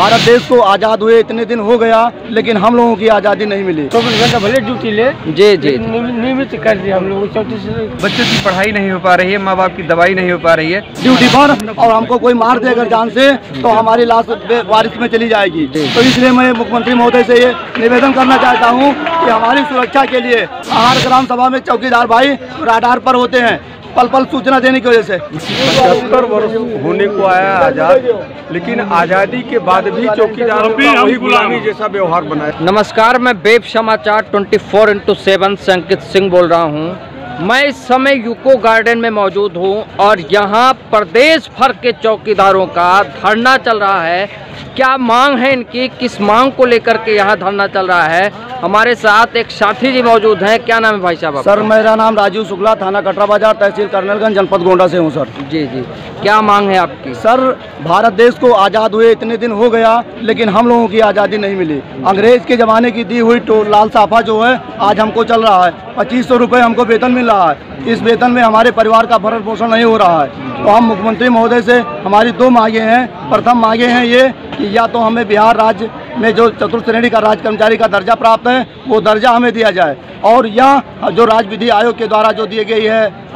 भारत देश को आज़ाद हुए इतने दिन हो गया, लेकिन हम लोगों की आज़ादी नहीं मिली। 24 घंटा भले ड्यूटी ले जी नियमित कर दिया हम लोग। बच्चों की पढ़ाई नहीं हो पा रही है, माँ बाप की दवाई नहीं हो पा रही है ड्यूटी पर, और हमको कोई मार दे अगर जान से तो हमारी लाश बारिश में चली जाएगी। तो इसलिए मैं मुख्यमंत्री महोदय से ये निवेदन करना चाहता हूँ कि हमारी सुरक्षा के लिए हर ग्राम सभा में चौकीदार भाई राडार पर होते हैं, पल पल सूचना देने की वजह से। 75 वर्ष होने को आया आज़ाद, लेकिन आज़ादी के बाद भी चौकीदारों का वही गुलामी जैसा व्यवहार बनाया। नमस्कार, मैं वेब समाचार 24x7 से अंकित सिंह बोल रहा हूं। मैं इस समय यूको गार्डन में मौजूद हूं और यहां प्रदेश भर के चौकीदारों का धरना चल रहा है। क्या मांग है इनकी, किस मांग को लेकर के यहाँ धरना चल रहा है? हमारे साथ एक साथी जी मौजूद हैं। क्या नाम है भाई साहब? सर मेरा नाम राजीव शुक्ला, थाना कटरा बाजार, तहसील कर्नलगंज, जनपद गोंडा से हूँ सर। जी जी, क्या मांग है आपकी? सर भारत देश को आज़ाद हुए इतने दिन हो गया, लेकिन हम लोगों की आज़ादी नहीं मिली। अंग्रेज के ज़माने की दी हुई लाल साफा जो है आज हमको चल रहा है। 2500 रुपये हमको वेतन मिल रहा है। इस वेतन में हमारे परिवार का भरण पोषण नहीं हो रहा है। तो हम मुख्यमंत्री महोदय से हमारी 2 मांगे हैं। प्रथम मांगे हैं ये कि या तो हमें बिहार राज्य में जो चतुर्थ श्रेणी का राज्य कर्मचारी का दर्जा प्राप्त है वो दर्जा हमें दिया जाए, और या जो राज्य विधि आयोग के द्वारा जो दी गई है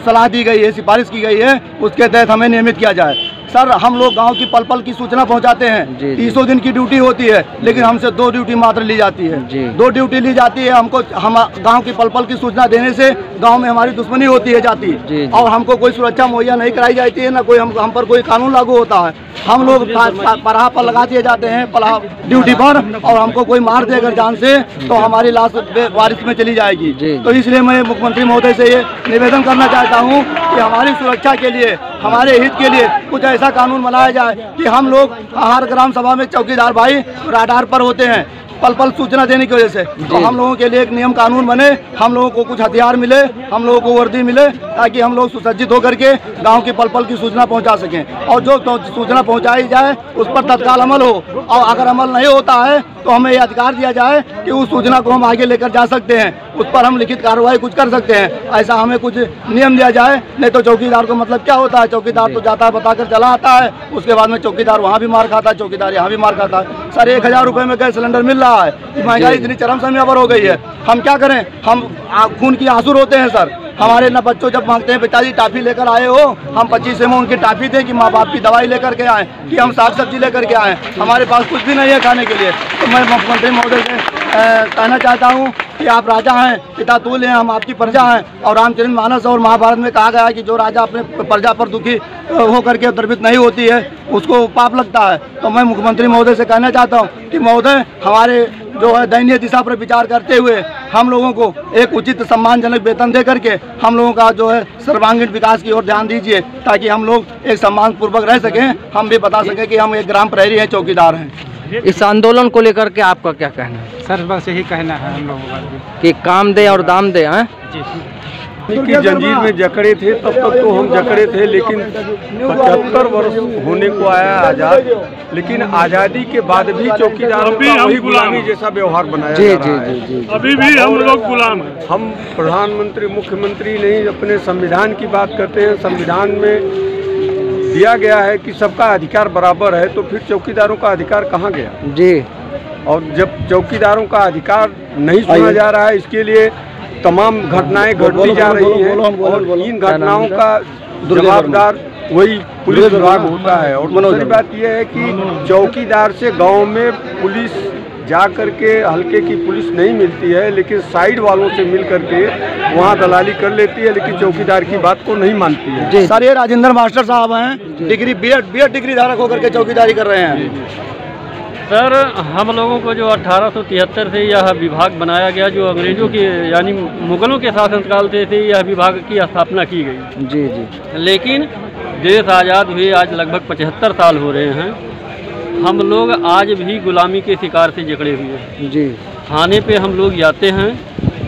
सलाह दी गई है, सिफारिश की गई है, उसके तहत हमें नियमित किया जाए। सर हम लोग गांव की पल पल की सूचना पहुंचाते हैं। 300 दिन की ड्यूटी होती है, लेकिन हमसे 2 ड्यूटी मात्र ली जाती है। 2 ड्यूटी ली जाती है। हमको हम गांव की पल पल की सूचना देने से गांव में हमारी दुश्मनी होती है जाती, और हमको कोई सुरक्षा मुहैया नहीं कराई जाती है, ना कोई हम पर कोई कानून लागू होता है। हम लोग पराह पर लगा दिए जाते हैं ड्यूटी पर, और हमको कोई मार दे अगर जान से तो हमारी लाश बारिश में चली जाएगी। तो इसलिए मैं मुख्यमंत्री महोदय से ये निवेदन करना चाहता हूँ कि हमारी सुरक्षा के लिए, हमारे हित के लिए कुछ ऐसा कानून बनाया जाए कि हम लोग हर ग्राम सभा में चौकीदार भाई राडार पर होते हैं, पल पल सूचना देने की वजह से। तो हम लोगों के लिए एक नियम कानून बने, हम लोगों को कुछ हथियार मिले, हम लोगों को वर्दी मिले, ताकि हम लोग सुसज्जित होकर के गांव की पल पल की सूचना पहुंचा सकें, और जो सूचना पहुंचाई जाए उस पर तत्काल अमल हो। और अगर अमल नहीं होता है तो हमें ये अधिकार दिया जाए कि उस सूचना को हम आगे लेकर जा सकते हैं, उस पर हम लिखित कार्रवाई कुछ कर सकते हैं। ऐसा हमें कुछ नियम दिया जाए। नहीं तो चौकीदार को मतलब क्या होता है, चौकीदार तो जाता है बताकर चला आता है, उसके बाद में चौकीदार वहाँ भी मार खाता है, चौकीदार यहाँ भी मार खाता है। सर 1000 रुपये में गैस सिलेंडर मिल रहा है, महंगाई इतनी चरम सीमा पर हो गई है। हम क्या करें? हम खून की आंसू रोते हैं सर। हमारे न बच्चों जब मांगते हैं पिताजी टाफी लेकर आए हो, हम 25 में उनकी टाफी थे कि माँ बाप की दवाई लेकर के आए, कि हम साग सब्जी लेकर के आए, हमारे पास कुछ भी नहीं है खाने के लिए। तो मैं मुख्यमंत्री महोदय से कहना चाहता हूँ कि आप राजा हैं, पिता तुल्य हैं, हम आपकी प्रजा हैं। और रामचरितमानस और महाभारत में कहा गया है कि जो राजा अपने प्रजा पर दुखी होकर के द्रवित नहीं होती है उसको पाप लगता है। तो मैं मुख्यमंत्री महोदय से कहना चाहता हूँ कि महोदय हमारे जो है दयनीय दिशा पर विचार करते हुए हम लोगों को एक उचित सम्मानजनक वेतन दे करके हम लोगों का जो है सर्वांगीण विकास की ओर ध्यान दीजिए, ताकि हम लोग एक सम्मानपूर्वक रह सकें, हम भी बता सकें कि हम एक ग्राम प्रहरी हैं, चौकीदार हैं। इस आंदोलन को लेकर के आपका क्या कहना है? सर बस यही कहना है हम लोगों का कि काम दे और दाम दे। की जंजीर में जकड़े थे तब तक तो हम जकड़े थे, लेकिन 75 वर्ष होने को आया आज़ाद, लेकिन आज़ादी के बाद भी चौकीदारों का वही गुलामी जैसा व्यवहार बनाया जा रहा है। अभी भी हम लोग गुलाम हैं। हम प्रधानमंत्री मुख्यमंत्री नहीं अपने संविधान की बात करते हैं। संविधान में दिया गया है कि सबका अधिकार बराबर है, तो फिर चौकीदारों का अधिकार कहाँ गया? जी। और जब चौकीदारों का अधिकार नहीं सुना जा रहा है, इसके लिए तमाम घटनाएं घटती जा रही हैं, और इन घटनाओं का जवाबदार वही पुलिस विभाग होता है। और दूसरी बात यह है कि चौकीदार से गांव में पुलिस जा करके हल्के की पुलिस नहीं मिलती है, लेकिन साइड वालों से मिल करके वहाँ दलाली कर लेती है, लेकिन चौकीदार की बात को नहीं मानती है। सर ये राजेंद्र मास्टर साहब हैं, डिग्री बीएड डिग्री धारक होकर के चौकीदारी कर रहे हैं। सर हम लोगों को जो 1873 से यह विभाग बनाया गया, जो अंग्रेजों के यानी मुगलों के शासनकाल से यह विभाग की स्थापना की गई। जी जी। लेकिन देश आज़ाद हुए आज लगभग 75 साल हो रहे हैं, हम लोग आज भी गुलामी के शिकार से जकड़े हुए हैं। जी। थाने पे हम लोग जाते हैं,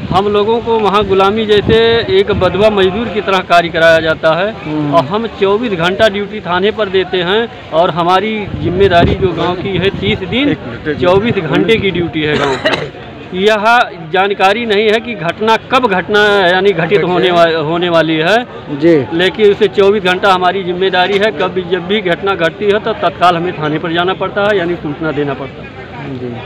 हम लोगों को वहाँ गुलामी जैसे एक बदवा मजदूर की तरह कार्य कराया जाता है, और हम 24 घंटा ड्यूटी थाने पर देते हैं, और हमारी जिम्मेदारी जो गांव की है 30 दिन 24 घंटे की ड्यूटी है गांव की। यह जानकारी नहीं है कि घटना कब यानी घटित होने वाली है जी। लेकिन उसे 24 घंटा हमारी जिम्मेदारी है। कभी जब भी घटना घटती है तो तत्काल हमें थाने पर जाना पड़ता है, यानी सूचना देना पड़ता है।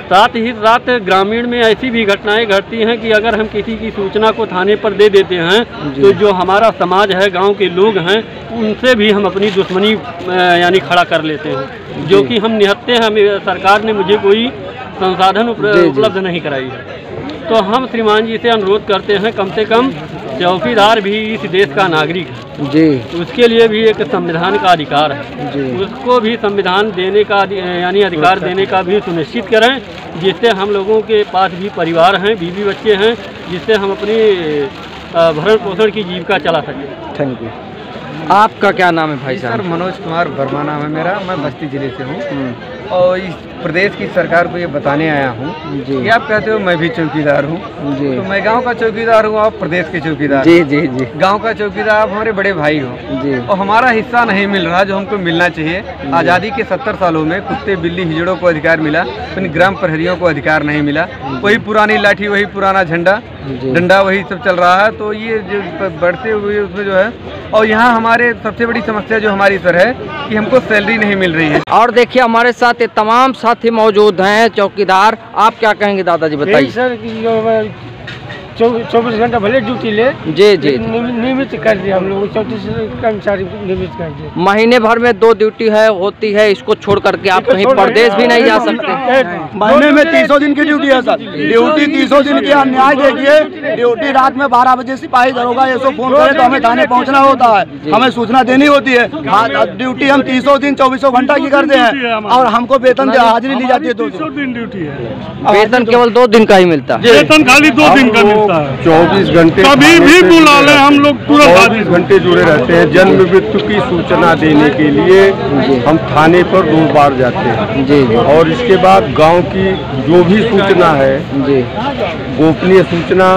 साथ ही साथ ग्रामीण में ऐसी भी घटनाएं घटती हैं कि अगर हम किसी की सूचना को थाने पर दे देते हैं तो जो हमारा समाज है, गांव के लोग हैं, उनसे भी हम अपनी दुश्मनी यानी खड़ा कर लेते हैं, जो कि हम निहत्ते हैं। हमें सरकार ने मुझे कोई संसाधन उपलब्ध नहीं कराई है। तो हम श्रीमान जी से अनुरोध करते हैं, कम से कम चौकीदार भी इस देश का नागरिक है जी, उसके लिए भी एक संविधान का अधिकार है जी। उसको भी संविधान देने का यानी अधिकार देने का भी सुनिश्चित करें, जिससे हम लोगों के पास भी परिवार हैं, बीवी बच्चे हैं, जिससे हम अपनी भरण पोषण की जीविका चला सकें। Thank you. आपका क्या नाम है भाई साहब? सर मनोज कुमार वर्मा नाम है मेरा, मैं बस्ती जिले से हूँ और इस प्रदेश की सरकार को ये बताने आया हूँ कि आप कहते हो मैं भी चौकीदार हूँ, तो मैं गांव का चौकीदार हूँ, आप प्रदेश के चौकीदार जी जी जी। गांव का चौकीदार आप हमारे बड़े भाई हो जी, और हमारा हिस्सा नहीं मिल रहा जो हमको मिलना चाहिए। आज़ादी के 70 सालों में कुत्ते बिल्ली हिजड़ों को अधिकार मिला, लेकिन ग्राम प्रहरियों को अधिकार नहीं मिला। वही पुरानी लाठी, वही पुराना झंडा डंडा, वही सब चल रहा है। तो ये जो बढ़ते हुए उसमें जो है, और यहाँ हमारे सबसे बड़ी समस्या जो हमारी सर है कि हमको सैलरी नहीं मिल रही है। और देखिए हमारे साथ ये तमाम साथी मौजूद हैं चौकीदार। आप क्या कहेंगे दादाजी, बताइए। सर कि 24 घंटा भले ड्यूटी ले जी जी, नियमित कर दिया हम लोग, 34 कर्मचारी नियमित कर दिए। महीने भर में 2 ड्यूटी होती है, इसको छोड़ करके आप कहीं प्रदेश भी नहीं जा सकते। महीने में 300 दिन की ड्यूटी है सर, ड्यूटी 300 दिन की। अन्याय देखिए, ड्यूटी रात में 12 बजे सिपाही दरोगा ये सब फोन करे तो हमें थाने पहुंचना होता है, हमें सूचना देनी होती है। ड्यूटी हम 300 दिन 24 घंटा की करते हैं और हमको वेतन हाजिरी ली जाती है 2 दिन ड्यूटी है। वेतन केवल 2 दिन का ही मिलता है, वेतन खाली 2 दिन का मिलता है। 24 घंटे कभी भी बुला ले हम लोग, पूरा 24 घंटे जुड़े रहते हैं। जन्म मृत्यु की सूचना देने के लिए हम थाने पर 2 बार जाते हैं जी। और इसके बाद गांव की जो भी सूचना है जी, गोपनीय सूचना,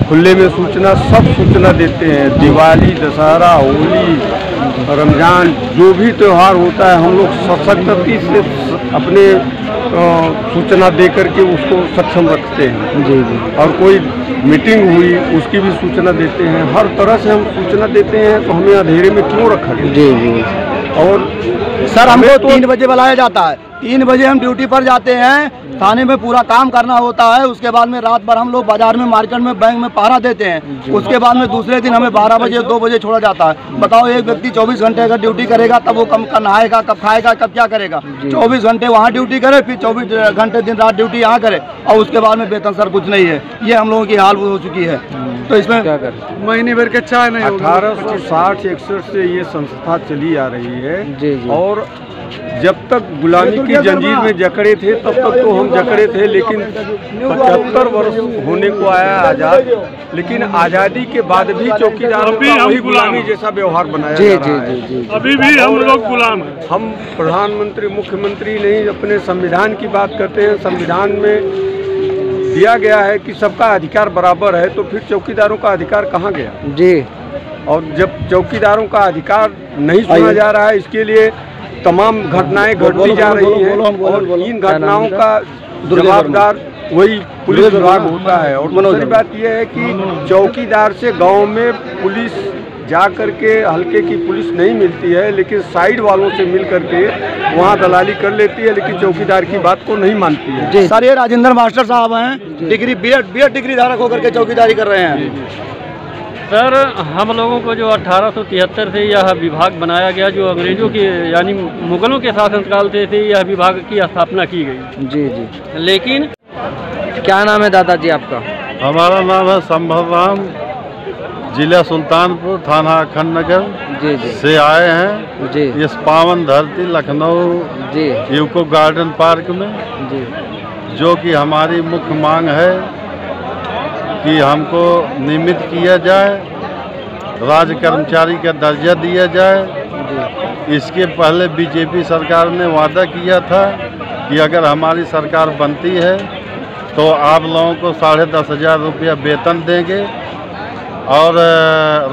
खुले में सूचना, सब सूचना देते हैं। दिवाली, दशहरा, होली, रमजान, जो भी त्यौहार होता है हम लोग सशक्ति से अपने सूचना दे करके उसको सक्षम रखते हैं जी जी। और कोई मीटिंग हुई उसकी भी सूचना देते हैं। हर तरह से हम सूचना देते हैं, तो हमें अंधेरे में क्यों रखा गया जी जी। और सर हमको 3 बजे बुलाया जाता है, 3 बजे हम ड्यूटी पर जाते हैं, थाने में पूरा काम करना होता है। उसके बाद में रात भर हम लोग बाजार में, मार्केट में, बैंक में पहरा देते हैं। उसके बाद में दूसरे दिन हमें 12 बजे 2 बजे छोड़ा जाता है। बताओ, एक व्यक्ति 24 घंटे अगर ड्यूटी करेगा तब वो कब नहाएगा, कब खाएगा, कब क्या करेगा? 24 घंटे वहाँ ड्यूटी करे, फिर 24 घंटे दिन रात ड्यूटी यहाँ करे और उसके बाद में वेतन सर कुछ नहीं है। ये हम लोगों की हाल हो चुकी है। तो इसमें क्या करें? महीने भर के चाय नहीं। 1860-61 से ये संस्था चली आ रही है जी जी। और जब तक गुलामी की जंजीर में जकड़े थे तब तक तो हम जकड़े थे, लेकिन 75 वर्ष होने को आया आज़ाद, लेकिन आज़ादी के बाद भी चौकीदारों का वही गुलामी जैसा व्यवहार बनाया जा रहा है। अभी भी हम लोग गुलाम हैं। हम प्रधानमंत्री, मुख्यमंत्री नहीं, अपने संविधान की बात करते हैं। संविधान में दिया गया है कि सबका अधिकार बराबर है, तो फिर चौकीदारों का अधिकार कहाँ गया जी? और जब चौकीदारों का अधिकार नहीं सुना जा रहा है, इसके लिए तमाम घटनाएं घटती जा रही हैं और इन घटनाओं का जवाबदार वही पुलिस विभाग होता है। और दूसरी बात यह है कि चौकीदार से गांव में पुलिस जा करके हल्के की पुलिस नहीं मिलती है, लेकिन साइड वालों से मिल करके वहाँ दलाली कर लेती है, लेकिन चौकीदार की बात को नहीं मानती है। सर ये राजेंद्र मास्टर साहब हैं, डिग्री बीएड डिग्री धारक होकर के चौकीदारी कर रहे हैं। सर हम लोगों को जो 1873 से यह विभाग बनाया गया, जो अंग्रेजों के यानी मुगलों के शासनकाल से यह विभाग की स्थापना की गई जी जी। लेकिन क्या नाम है दादाजी आपका? हमारा नाम है संभव राम, जिला सुल्तानपुर, थाना अखंड नगर जी जी से आए हैं जी इस पावन धरती लखनऊ जी यूको गार्डन पार्क में, जी। जो कि हमारी मुख्य मांग है कि हमको नियमित किया जाए, राज्य कर्मचारी का दर्जा दिया जाए। इसके पहले बीजेपी सरकार ने वादा किया था कि अगर हमारी सरकार बनती है तो आप लोगों को 10,500 रुपया वेतन देंगे और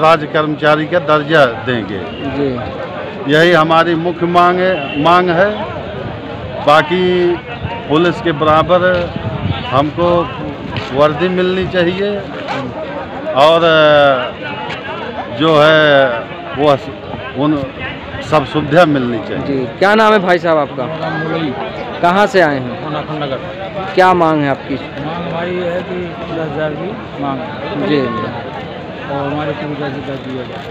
राज्य कर्मचारी का दर्जा देंगे जी। यही हमारी मुख्य मांग है। बाकी पुलिस के बराबर हमको वर्दी मिलनी चाहिए और जो है वो उन सब सुविधा मिलनी चाहिए। जी, क्या नाम है भाई साहब आपका? कहाँ से आए हैं? नगर। क्या मांग है आपकी? मांग हमारी है कि 10,000 की मांग है। जी, और हमारे पूरी का जितना दिया जाए।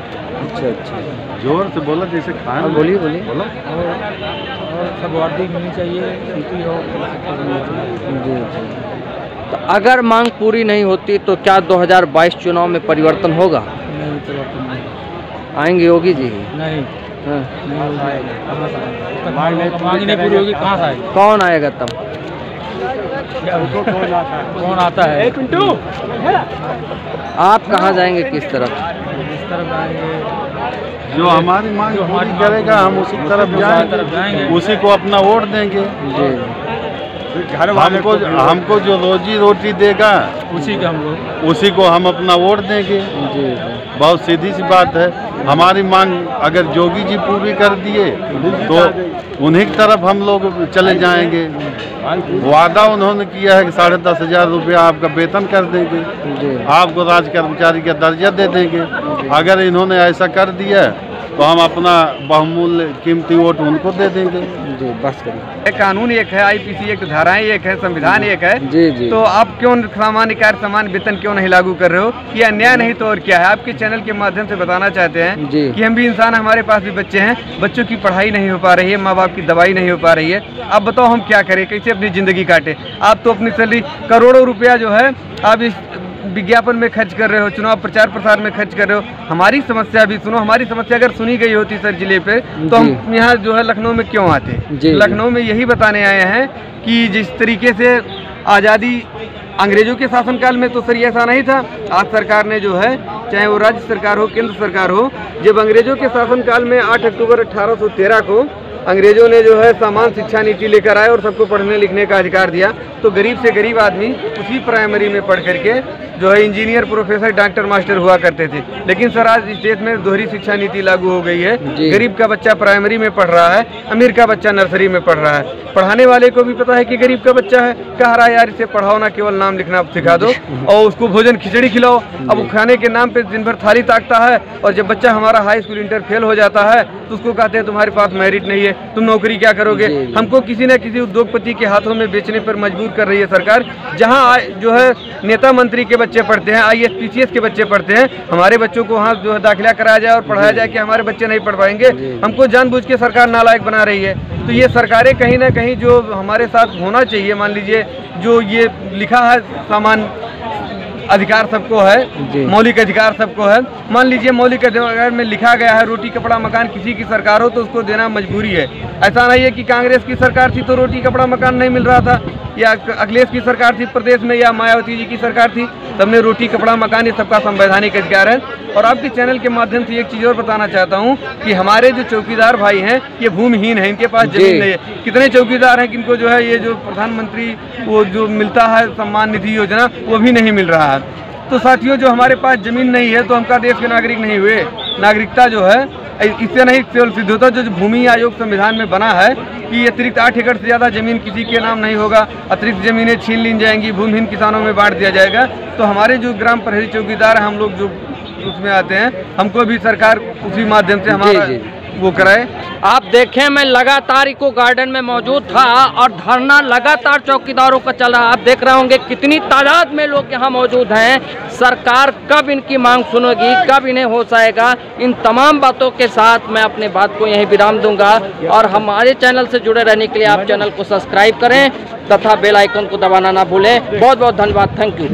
अच्छा अच्छा, जोर से बोलो जैसे खाएं। बोलिए बोलिए। बोलो। और सब वर्दी मिलनी चाहिए, सूती हो, जी जी। तो अगर मांग पूरी नहीं होती तो क्या 2022 चुनाव में परिवर्तन होगा? नहीं, परिवर्तन नहीं आएंगे योगी जी? नहीं, हाँ। मांग ही नहीं पूरी होगी, कहाँ से आएगी? कौन आएगा तब? कौन आता है? आप कहाँ जाएंगे, किस तरफ? इस तरफ आएंगे, जो हमारी मांग पूरी करेगा हम उसी तरफ जाएंगे, उसी को अपना वोट देंगे। जी, हमको जो रोजी रोटी देगा उसी के हम लोग, उसी को हम अपना वोट देंगे। जी। बहुत सीधी सी बात है। हमारी मांग अगर जोगी जी पूरी कर दिए तो उन्हीं की तरफ हम लोग चले जाएंगे। वादा उन्होंने किया है कि 10,500 रुपया आपका वेतन कर देंगे, आपको राज कर्मचारी का दर्जा दे देंगे। अगर इन्होंने ऐसा कर दिया तो हम अपना बहुमूल्य कीमती वोट उनको दे देंगे। जी, बस करिए। कानून एक है, आईपीसी एक, धाराएं एक है, संविधान एक है। जी जी। तो आप क्यों सामान्य कार्य समान वेतन क्यों नहीं लागू कर रहे हो? ये अन्याय नहीं तो और क्या है? आपके चैनल के माध्यम से बताना चाहते हैं कि हम भी इंसान, हमारे पास भी बच्चे हैं, बच्चों की पढ़ाई नहीं हो पा रही है, माँ बाप की दवाई नहीं हो पा रही है। आप बताओ हम क्या करें, कैसे अपनी जिंदगी काटे? आप तो अपनी सैलरी करोड़ों रुपया जो है आप इस विज्ञापन में खर्च कर रहे हो, चुनाव प्रचार प्रसार में खर्च कर रहे हो। हमारी समस्या भी सुनो। हमारी समस्या अगर सुनी गई होती सर जिले पे तो हम यहाँ जो है लखनऊ में क्यों आते? लखनऊ में यही बताने आए हैं कि जिस तरीके से आज़ादी अंग्रेजों के शासनकाल में तो सर ये ऐसा नहीं था। आज सरकार ने जो है, चाहे वो राज्य सरकार हो, केंद्र सरकार हो, जब अंग्रेजों के शासनकाल में 8 अक्टूबर 1813 को अंग्रेजों ने जो है समान शिक्षा नीति लेकर आए और सबको पढ़ने लिखने का अधिकार दिया, तो गरीब से गरीब आदमी उसी प्राइमरी में पढ़ करके जो है इंजीनियर, प्रोफेसर, डॉक्टर, मास्टर हुआ करते थे। लेकिन सर आज इस देश में दोहरी शिक्षा नीति लागू हो गई है। गरीब का बच्चा प्राइमरी में पढ़ रहा है, अमीर का बच्चा नर्सरी में पढ़ रहा है। पढ़ाने वाले को भी पता है कि गरीब का बच्चा है, कह रहा है यार इसे पढ़ाओ ना, केवल नाम लिखना सिखा दो और उसको भोजन खिचड़ी खिलाओ। अब वो खाने के नाम पे दिन भर थाली ताकता है और जब बच्चा हमारा हाई स्कूल इंटर फेल हो जाता है तो उसको कहते हैं तुम्हारे पास मेरिट नहीं है, तुम नौकरी क्या करोगे? हमको किसी न किसी उद्योगपति के हाथों में बेचने पर मजबूर कर रही है सरकार। जहाँ जो है नेता मंत्री के बच्चे पढ़ते हैं, IAS PCS के बच्चे पढ़ते हैं, हमारे बच्चों को वहाँ जो है दाखिला कराया जाए और पढ़ाया जाए कि हमारे बच्चे नहीं पढ़ पाएंगे। हमको जानबूझ के सरकार नालायक बना रही है। तो ये सरकारें कहीं ना कहीं जो हमारे साथ होना चाहिए, मान लीजिए जो ये लिखा है सामान अधिकार सबको है, मौलिक अधिकार सबको है। मान लीजिए मौलिक अधिकार में लिखा गया है रोटी कपड़ा मकान किसी की सरकार हो तो उसको देना मजबूरी है। ऐसा नहीं है कि कांग्रेस की सरकार थी तो रोटी कपड़ा मकान नहीं मिल रहा था, या अखिलेश की सरकार थी प्रदेश में, या मायावती जी की सरकार थी, सबने रोटी कपड़ा मकान ये सबका संवैधानिक अधिकार है। और आपके चैनल के माध्यम से एक चीज़ और बताना चाहता हूँ कि हमारे जो चौकीदार भाई हैं ये भूमिहीन हैं, इनके पास जमीन नहीं है। कितने चौकीदार हैं किनको जो है ये जो प्रधानमंत्री वो जो मिलता है सम्मान निधि योजना वो भी नहीं मिल रहा है। तो साथियों जो हमारे पास जमीन नहीं है तो हम का देश के नागरिक नहीं हुए? नागरिकता जो है इससे नहीं केवल सिद्ध होता, जो भूमि आयोग संविधान में बना है कि अतिरिक्त 8 एकड़ से ज़्यादा जमीन किसी के नाम नहीं होगा, अतिरिक्त ज़मीनें छीन ली जाएंगी, भूमिहीन किसानों में बांट दिया जाएगा। तो हमारे जो ग्राम प्रहरी चौकीदार हैं हम लोग जो उसमें आते हैं, हमको भी सरकार उसी माध्यम से हमारा वो कराए। आप देखें मैं लगातार इको गार्डन में मौजूद था और धरना लगातार चौकीदारों का चल रहा। आप देख रहे होंगे कितनी तादाद में लोग यहाँ मौजूद हैं। सरकार कब इनकी मांग सुनेगी, कब इन्हें होश आएगा? इन तमाम बातों के साथ मैं अपने बात को यहीं विराम दूंगा और हमारे चैनल से जुड़े रहने के लिए आप चैनल को सब्सक्राइब करें तथा बेल आइकन को दबाना ना भूलें। बहुत बहुत धन्यवाद। Thank you.